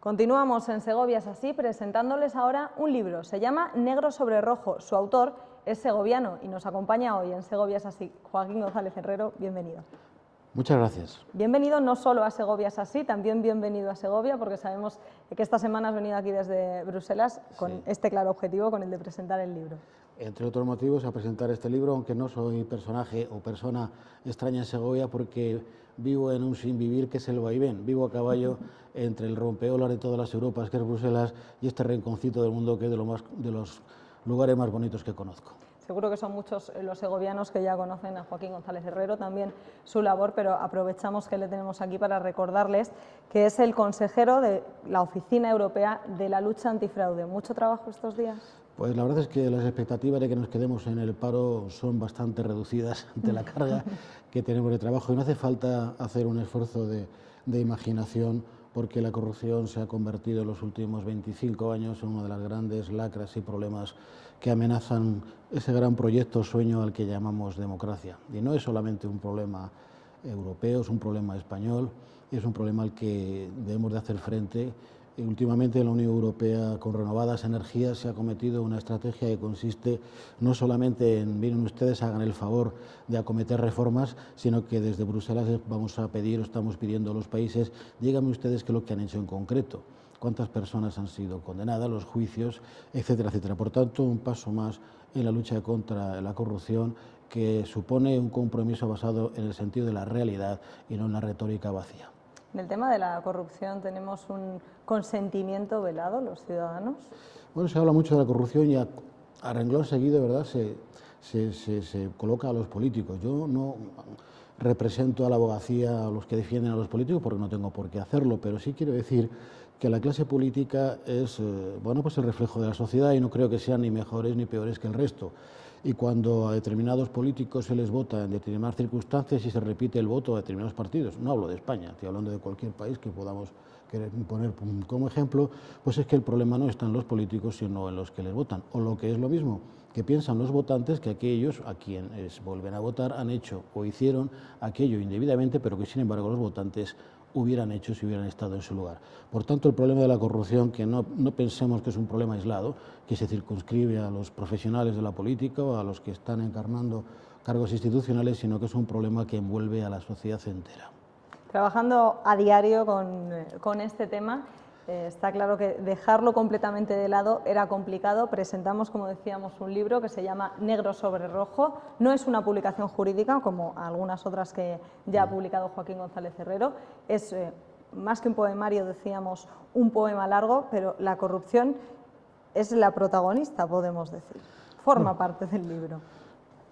Continuamos en Segovia es así, presentándoles ahora un libro. Se llama Negro sobre rojo. Su autor es segoviano y nos acompaña hoy en Segovia es así. Joaquín González Herrero, bienvenido. Muchas gracias. Bienvenido no solo a Segovia es así, también bienvenido a Segovia, porque sabemos que esta semana has venido aquí desde Bruselas con este claro objetivo, con el de presentar el libro. Entre otros motivos, a presentar este libro, aunque no soy personaje o persona extraña en Segovia, porque vivo en un sinvivir que es el vaivén. Vivo a caballo entre el rompeolas de todas las Europas, que es Bruselas, y este rinconcito del mundo, que es de los lugares más bonitos que conozco. Seguro que son muchos los segovianos que ya conocen a Joaquín González Herrero, también su labor, pero aprovechamos que le tenemos aquí para recordarles que es el consejero de la Oficina Europea de la Lucha Antifraude. ¿Mucho trabajo estos días? Pues la verdad es que las expectativas de que nos quedemos en el paro son bastante reducidas ante la carga que tenemos de trabajo y no hace falta hacer un esfuerzo de imaginación, porque la corrupción se ha convertido en los últimos 25 años en una de las grandes lacras y problemas que amenazan ese gran proyecto sueño al que llamamos democracia. Y no es solamente un problema europeo, es un problema español, es un problema al que debemos de hacer frente. Y últimamente en la Unión Europea, con renovadas energías, se ha cometido una estrategia que consiste no solamente en, miren ustedes, hagan el favor de acometer reformas, sino que desde Bruselas vamos a pedir, o estamos pidiendo a los países, díganme ustedes qué es lo que han hecho en concreto, cuántas personas han sido condenadas, los juicios, etcétera, etcétera. Por tanto, un paso más en la lucha contra la corrupción, que supone un compromiso basado en el sentido de la realidad y no en la retórica vacía. En el tema de la corrupción, ¿tenemos un consentimiento velado los ciudadanos? Bueno, se habla mucho de la corrupción y a renglón seguido, ¿verdad?, se coloca a los políticos. Yo no represento a la abogacía a los que defienden a los políticos porque no tengo por qué hacerlo, pero sí quiero decir que la clase política es bueno, pues el reflejo de la sociedad y no creo que sean ni mejores ni peores que el resto. Y cuando a determinados políticos se les vota en determinadas circunstancias y se repite el voto a determinados partidos, no hablo de España, estoy hablando de cualquier país que podamos poner como ejemplo, pues es que el problema no está en los políticos, sino en los que les votan. O lo que es lo mismo, que piensan los votantes que aquellos a quienes vuelven a votar han hecho o hicieron aquello indebidamente, pero que sin embargo los votantes hubieran hecho si hubieran estado en su lugar. Por tanto, el problema de la corrupción, que no pensemos que es un problema aislado, que se circunscribe a los profesionales de la política o a los que están encarnando cargos institucionales, sino que es un problema que envuelve a la sociedad entera. Trabajando a diario con este tema, está claro que dejarlo completamente de lado era complicado. Presentamos, como decíamos, un libro que se llama Negro sobre rojo. No es una publicación jurídica, como algunas otras que ya ha publicado Joaquín González Herrero. Es más que un poemario, decíamos, un poema largo, pero la corrupción es la protagonista, podemos decir. Forma parte del libro.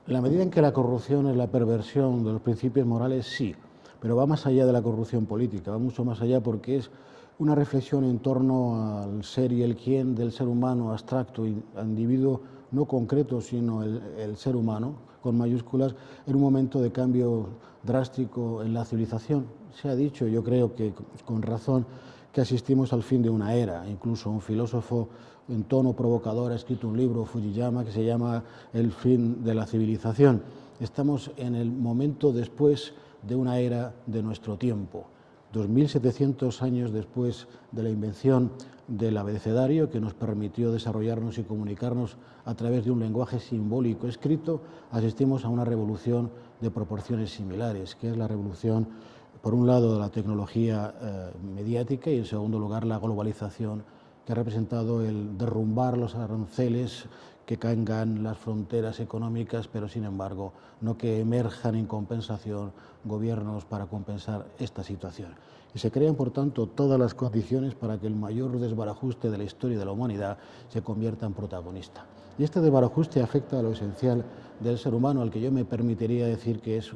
En la medida en que la corrupción es la perversión de los principios morales, sí, pero va más allá de la corrupción política, va mucho más allá, porque es una reflexión en torno al ser y el quién del ser humano abstracto, al individuo no concreto, sino el ser humano, con mayúsculas, en un momento de cambio drástico en la civilización. Se ha dicho, yo creo que con razón, que asistimos al fin de una era. Incluso un filósofo en tono provocador ha escrito un libro, Fujiyama, que se llama El fin de la civilización. Estamos en el momento después de una era de nuestro tiempo. 2700 años después de la invención del abecedario, que nos permitió desarrollarnos y comunicarnos a través de un lenguaje simbólico escrito, asistimos a una revolución de proporciones similares, que es la revolución, por un lado, de la tecnología mediática y, en segundo lugar, la globalización, que ha representado el derrumbar los aranceles que caigan las fronteras económicas, pero sin embargo no que emerjan en compensación gobiernos para compensar esta situación. Y se crean, por tanto, todas las condiciones para que el mayor desbarajuste de la historia de la humanidad se convierta en protagonista. Y este desbarajuste afecta a lo esencial del ser humano, al que yo me permitiría decir que es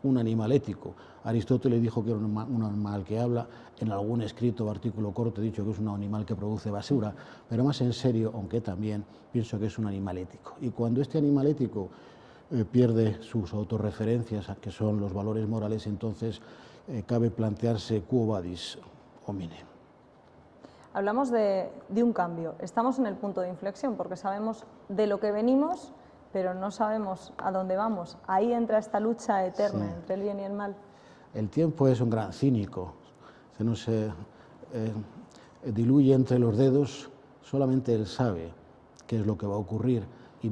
un animal ético. Aristóteles dijo que era un animal que habla, en algún escrito o artículo corto he dicho que es un animal que produce basura, pero más en serio, aunque también pienso que es un animal ético. Y cuando este animal ético pierde sus autorreferencias, que son los valores morales, entonces cabe plantearse quo vadis homine. Hablamos de un cambio. Estamos en el punto de inflexión porque sabemos de lo que venimos, pero no sabemos a dónde vamos. Ahí entra esta lucha eterna entre el bien y el mal. El tiempo es un gran cínico. diluye entre los dedos, solamente él sabe qué es lo que va a ocurrir y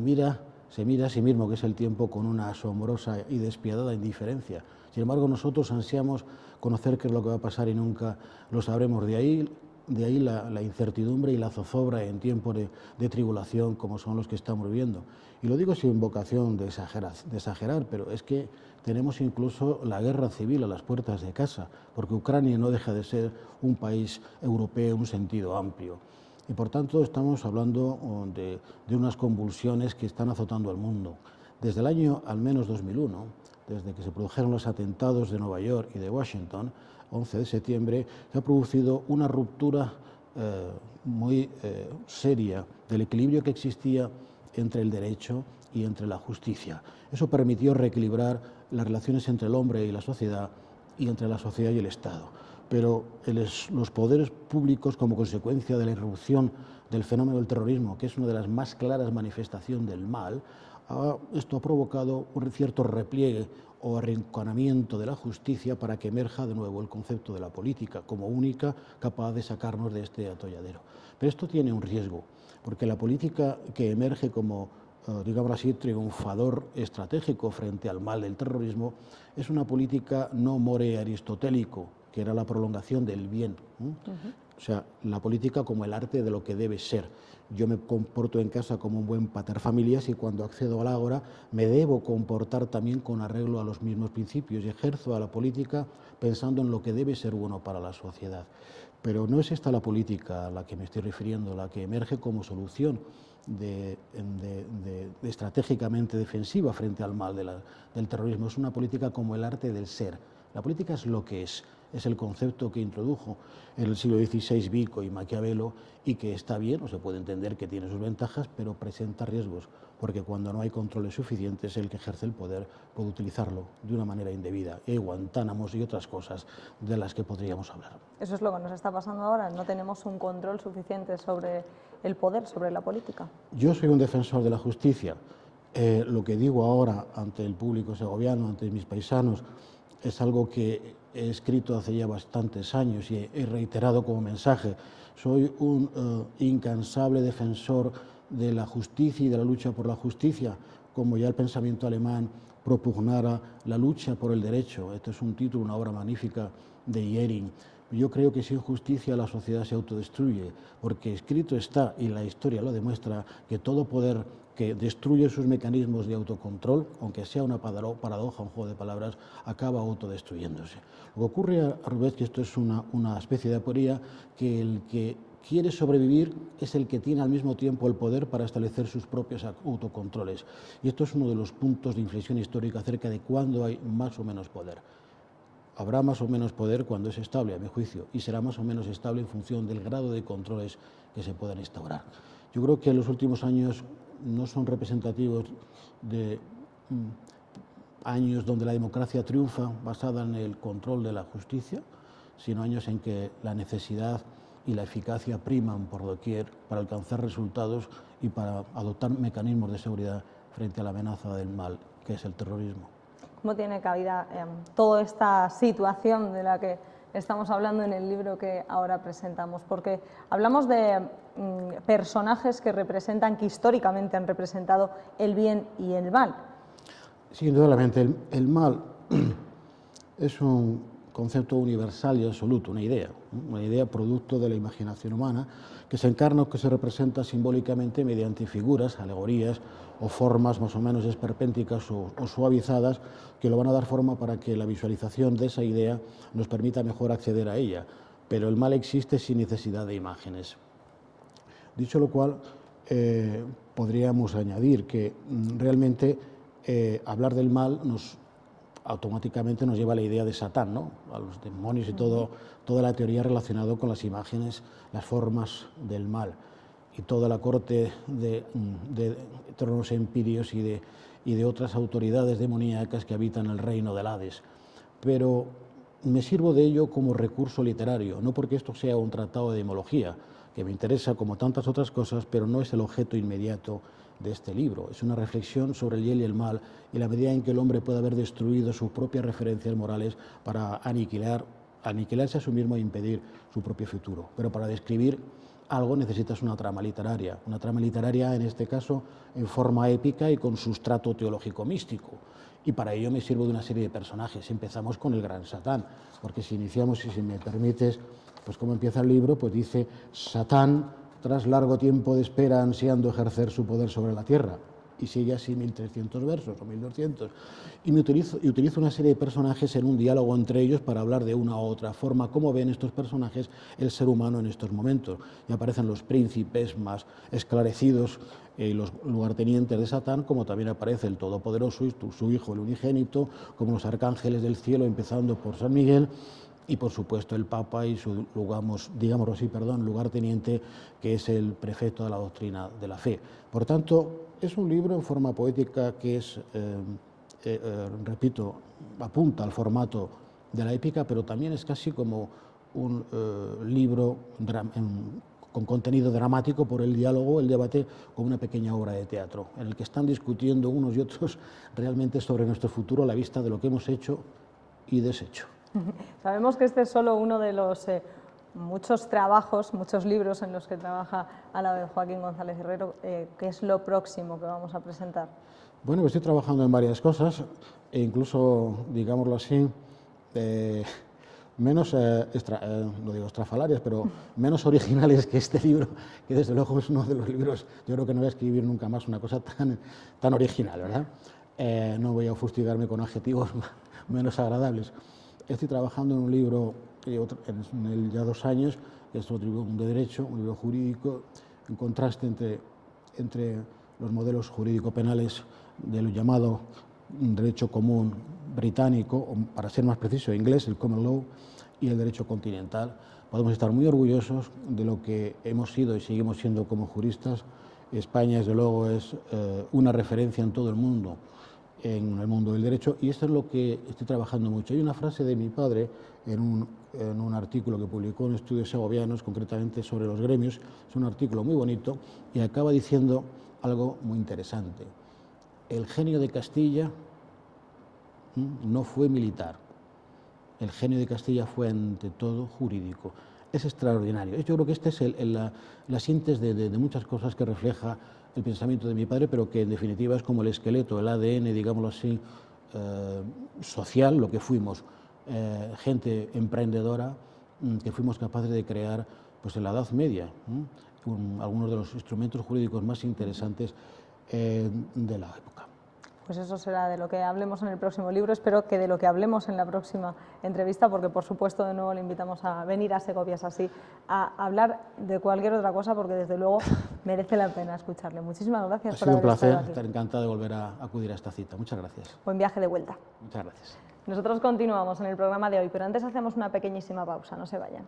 se mira a sí mismo, que es el tiempo, con una asombrosa y despiadada indiferencia. Sin embargo, nosotros ansiamos conocer qué es lo que va a pasar y nunca lo sabremos. De ahí la incertidumbre y la zozobra en tiempos de tribulación como son los que estamos viviendo. Y lo digo sin vocación de exagerar, pero es que tenemos incluso la guerra civil a las puertas de casa, porque Ucrania no deja de ser un país europeo en un sentido amplio. Y por tanto estamos hablando de unas convulsiones que están azotando al mundo. Desde el año al menos 2001, desde que se produjeron los atentados de Nueva York y de Washington, 11 de septiembre, se ha producido una ruptura muy seria del equilibrio que existía entre el derecho y entre la justicia. Eso permitió reequilibrar las relaciones entre el hombre y la sociedad y entre la sociedad y el Estado. Pero los poderes públicos, como consecuencia de la irrupción del fenómeno del terrorismo, que es una de las más claras manifestaciones del mal, esto ha provocado un cierto repliegue o arrinconamiento de la justicia para que emerja de nuevo el concepto de la política como única capaz de sacarnos de este atolladero. Pero esto tiene un riesgo, porque la política que emerge como, digamos así, triunfador estratégico frente al mal del terrorismo es una política no more aristotélico, que era la prolongación del bien. O sea, la política como el arte de lo que debe ser. Yo me comporto en casa como un buen paterfamilias y cuando accedo al ágora me debo comportar también con arreglo a los mismos principios y ejerzo a la política pensando en lo que debe ser bueno para la sociedad. Pero no es esta la política a la que me estoy refiriendo, la que emerge como solución estratégicamente defensiva frente al mal del terrorismo. Es una política como el arte del ser. La política es lo que es el concepto que introdujo en el siglo XVI Vico y Maquiavelo y que está bien, o se puede entender que tiene sus ventajas, pero presenta riesgos, porque cuando no hay controles suficientes, el que ejerce el poder puede utilizarlo de una manera indebida. Y hay Guantánamos y otras cosas de las que podríamos hablar. Eso es lo que nos está pasando ahora, no tenemos un control suficiente sobre el poder, sobre la política. Yo soy un defensor de la justicia. Lo que digo ahora ante el público segoviano, ante mis paisanos, es algo que he escrito hace ya bastantes años y he reiterado como mensaje. Soy un incansable defensor de la justicia y de la lucha por la justicia, como ya el pensamiento alemán propugnara la lucha por el derecho. Este es un título, una obra magnífica de Jhering. Yo creo que sin justicia la sociedad se autodestruye, porque escrito está, y la historia lo demuestra, que todo poder que destruye sus mecanismos de autocontrol, aunque sea una paradoja, un juego de palabras, acaba autodestruyéndose. Lo que ocurre a revés, que esto es una especie de aporía, que el que quiere sobrevivir es el que tiene al mismo tiempo el poder para establecer sus propios autocontroles. Y esto es uno de los puntos de inflexión histórica acerca de cuándo hay más o menos poder. Habrá más o menos poder cuando es estable, a mi juicio, y será más o menos estable en función del grado de controles que se puedan instaurar. Yo creo que en los últimos años no son representativos de años donde la democracia triunfa basada en el control de la justicia, sino años en que la necesidad y la eficacia priman por doquier para alcanzar resultados y para adoptar mecanismos de seguridad frente a la amenaza del mal, que es el terrorismo. ¿Cómo tiene cabida toda esta situación de la que estamos hablando en el libro que ahora presentamos? Porque hablamos de personajes que representan, que históricamente han representado el bien y el mal. Sí, indudablemente. El mal es un concepto universal y absoluto, una idea producto de la imaginación humana que se encarna o que se representa simbólicamente mediante figuras, alegorías o formas más o menos esperpénticas o suavizadas que lo van a dar forma para que la visualización de esa idea nos permita mejor acceder a ella. Pero el mal existe sin necesidad de imágenes. Dicho lo cual, podríamos añadir que realmente hablar del mal automáticamente nos lleva a la idea de Satán, ¿no? A los demonios y toda la teoría relacionada con las imágenes, las formas del mal y toda la corte de tronos empíreos y de otras autoridades demoníacas que habitan el reino del Hades. Pero me sirvo de ello como recurso literario, no porque esto sea un tratado de demología, que me interesa como tantas otras cosas, pero no es el objeto inmediato de este libro. Es una reflexión sobre el bien y el mal y la medida en que el hombre puede haber destruido sus propias referencias morales para aniquilar aniquilarse a sí mismo e impedir su propio futuro. Pero para describir algo necesitas una trama literaria en este caso en forma épica y con sustrato teológico místico. Y para ello me sirvo de una serie de personajes. Empezamos con el gran Satán, porque si iniciamos, y si me permites, pues cómo empieza el libro, pues dice: Satán, tras largo tiempo de espera, ansiando ejercer su poder sobre la tierra. Y sigue así 1300 versos o 1200. Y utilizo una serie de personajes en un diálogo entre ellos para hablar de una u otra forma cómo ven estos personajes el ser humano en estos momentos. Y aparecen los príncipes más esclarecidos y los lugartenientes de Satán, como también aparece el Todopoderoso y su Hijo, el Unigénito, como los arcángeles del cielo, empezando por San Miguel, y por supuesto el Papa y su, digámoslo así, lugarteniente, que es el prefecto de la doctrina de la fe. Por tanto, es un libro en forma poética que es, repito, apunta al formato de la épica, pero también es casi como un libro con contenido dramático por el diálogo, el debate, con una pequeña obra de teatro, en el que están discutiendo unos y otros realmente sobre nuestro futuro a la vista de lo que hemos hecho y deshecho. Sabemos que este es solo uno de los muchos trabajos, muchos libros en los que trabaja al lado de Joaquín González Herrero. ¿Qué es lo próximo que vamos a presentar? Bueno, estoy trabajando en varias cosas, e incluso, digámoslo así, menos, no digo estrafalarias, pero menos originales que este libro, que desde luego es uno de los libros, yo creo que no voy a escribir nunca más una cosa tan original, ¿verdad? No voy a fustigarme con adjetivos menos agradables. Estoy trabajando en un libro en él ya 2 años, que es otro libro de derecho, un libro jurídico, en contraste entre los modelos jurídico-penales del llamado derecho común británico, o para ser más preciso, inglés, el common law, y el derecho continental. Podemos estar muy orgullosos de lo que hemos sido y seguimos siendo como juristas. España, desde luego, es una referencia en todo el mundo, en el mundo del derecho, y esto es lo que estoy trabajando mucho. Hay una frase de mi padre en un artículo que publicó en Estudios Segovianos, concretamente sobre los gremios. Es un artículo muy bonito y acaba diciendo algo muy interesante. El genio de Castilla no fue militar, el genio de Castilla fue ante todo jurídico. Es extraordinario. Yo creo que esta es la síntesis de muchas cosas que refleja el pensamiento de mi padre, pero que en definitiva es como el esqueleto, el ADN, digámoslo así, social, lo que fuimos, gente emprendedora, que fuimos capaces de crear pues, en la Edad Media, algunos de los instrumentos jurídicos más interesantes de la época. Pues eso será de lo que hablemos en el próximo libro. Espero que de lo que hablemos en la próxima entrevista, porque por supuesto de nuevo le invitamos a venir a Segovias así, a hablar de cualquier otra cosa, porque desde luego merece la pena escucharle. Muchísimas gracias por haber estado aquí. Ha sido un placer, estar encantado de volver a acudir a esta cita. Muchas gracias. Buen viaje de vuelta. Muchas gracias. Nosotros continuamos en el programa de hoy, pero antes hacemos una pequeñísima pausa, no se vayan.